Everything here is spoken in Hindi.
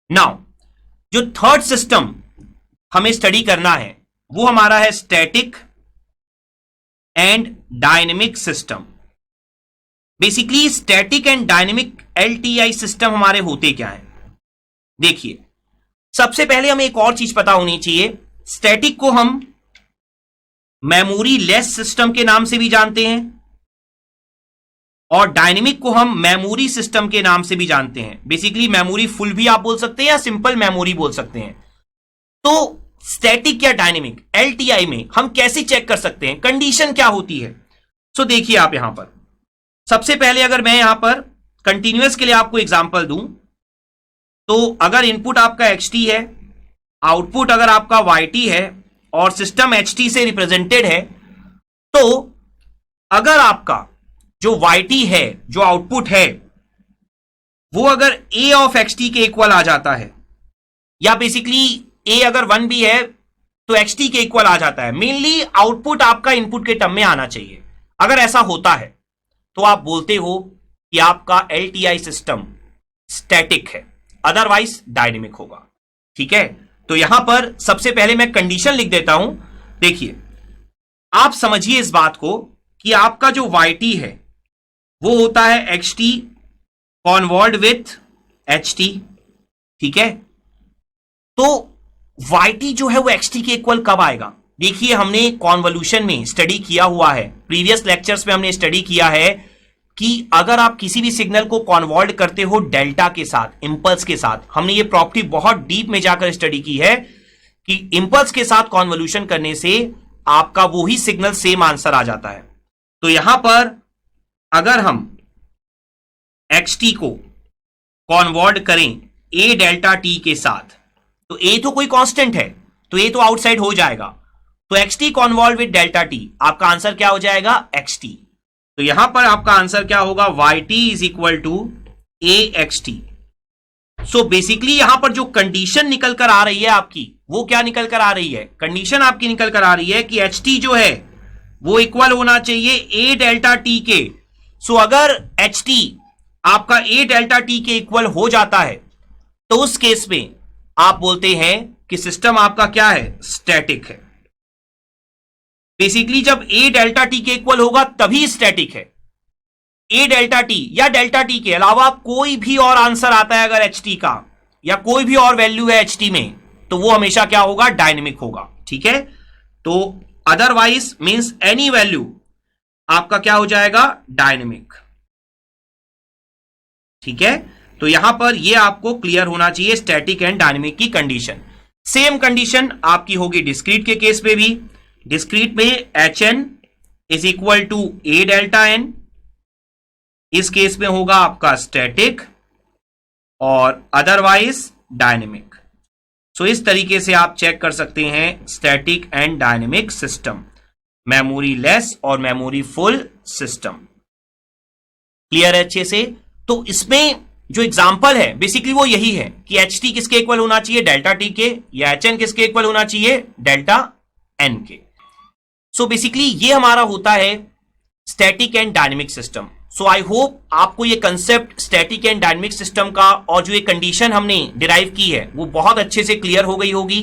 नाउ जो थर्ड सिस्टम हमें स्टडी करना है वो हमारा है static and dynamic system. Basically static and dynamic LTI system हमारे होते क्या है? देखिए, सबसे पहले हमें एक और चीज पता होनी चाहिए। स्टैटिक को हम मेमोरी लेस सिस्टम के नाम से भी जानते हैं और डायनेमिक को हम मेमोरी सिस्टम के नाम से भी जानते हैं। बेसिकली मेमोरी फुल भी आप बोल सकते हैं या सिंपल मेमोरी बोल सकते हैं। तो स्टैटिक या डायनेमिक एलटीआई में हम कैसे चेक कर सकते हैं, कंडीशन क्या होती है? सो देखिए, आप यहां पर सबसे पहले अगर मैं यहां पर कंटिन्यूअस के लिए आपको एग्जांपल दूं तो अगर इनपुट आपका xt है, आउटपुट अगर आपका yt है और सिस्टम ht से रिप्रेजेंटेड है, तो अगर आपका जो yt है, जो आउटपुट है, वो अगर a ऑफ xt के इक्वल आ जाता है या बेसिकली a अगर 1 भी है तो xt के इक्वल आ जाता है, मेनली आउटपुट आपका इनपुट के टर्म में आना चाहिए। अगर ऐसा होता है तो आप बोलते हो कि आपका एलटीआई सिस्टम स्टैटिक है, अदरवाइज डायनेमिक होगा। ठीक है, तो यहां पर सबसे पहले मैं कंडीशन लिख देता हूं। देखिए, आप समझिए इस बात को कि आपका जो yt है वो होता है xt कॉन्वॉल्व विथ ht। ठीक है, तो yt जो है वो xt के इक्वल कब आएगा? देखिए, हमने कॉन्वोल्यूशन में स्टडी किया हुआ है, प्रीवियस लेक्चर्स में हमने स्टडी किया है कि अगर आप किसी भी सिग्नल को कॉन्वॉल्व करते हो डेल्टा के साथ, इंपल्स के साथ, हमने ये प्रॉपर्टी बहुत डीप में जाकर स्टडी की है कि इंपल्स के साथ कॉन्वोल्यूशन करने से आपका वो ही सिग्नल सेम आंसर आ जाता है। तो यहां पर अगर हम xt को कॉन्वॉल्व करें a डेल्टा t के साथ, तो a तो कोई कांस्टेंट है तो a तो आउटसाइड हो जाएगा, तो xt convolve with delta t, आपका आंसर क्या हो जाएगा? xt। तो यहां पर आपका आंसर क्या होगा? yt is equal to axt। So basically यहां पर जो कंडीशन निकल कर आ रही है आपकी, वो क्या निकल कर आ रही है? कंडीशन आपकी निकल कर आ रही है कि ht जो है वो इक्वल होना चाहिए a डेल्टा t के। सो अगर ht आपका a डेल्टा t के इक्वल हो जाता है तो उस केस में आप बोलते हैं कि सिस्टम आपका क्या है? स्टैटिक है। बेसिकली जब a डेल्टा t के इक्वल होगा तभी स्टैटिक है। a डेल्टा t या डेल्टा t के अलावा कोई भी और आंसर आता है अगर ht का, या कोई भी और वैल्यू है ht में, तो वो हमेशा क्या होगा? डायनेमिक होगा। ठीक है, तो अदरवाइज मींस एनी वैल्यू आपका क्या हो जाएगा? डायनेमिक। ठीक है, तो यहां पर ये आपको क्लियर होना चाहिए स्टैटिक एंड डायनेमिक की कंडीशन। सेम कंडीशन आपकी होगी डिस्क्रीट के केस में भी। डिस्क्रीट में hn is equal to a delta n, इस केस में होगा आपका स्टैटिक और अदरवाइज डायनेमिक। सो इस तरीके से आप चेक कर सकते हैं static and dynamic system, memory less और मेमोरी फुल सिस्टम। क्लियर है अच्छे से? तो इसमें जो एग्जाम्पल है बेसिकली वो यही है कि ht किसके इक्वल होना चाहिए? डेल्टा t के, या hn किसके इक्वल होना चाहिए? डेल्टा n के। सो बेसिकली ये हमारा होता है static and dynamic system. So I hope आपको ये concept static and dynamic system का और जो ये कंडीशन हमने डिराइव की है वो बहुत अच्छे से क्लियर हो गई होगी।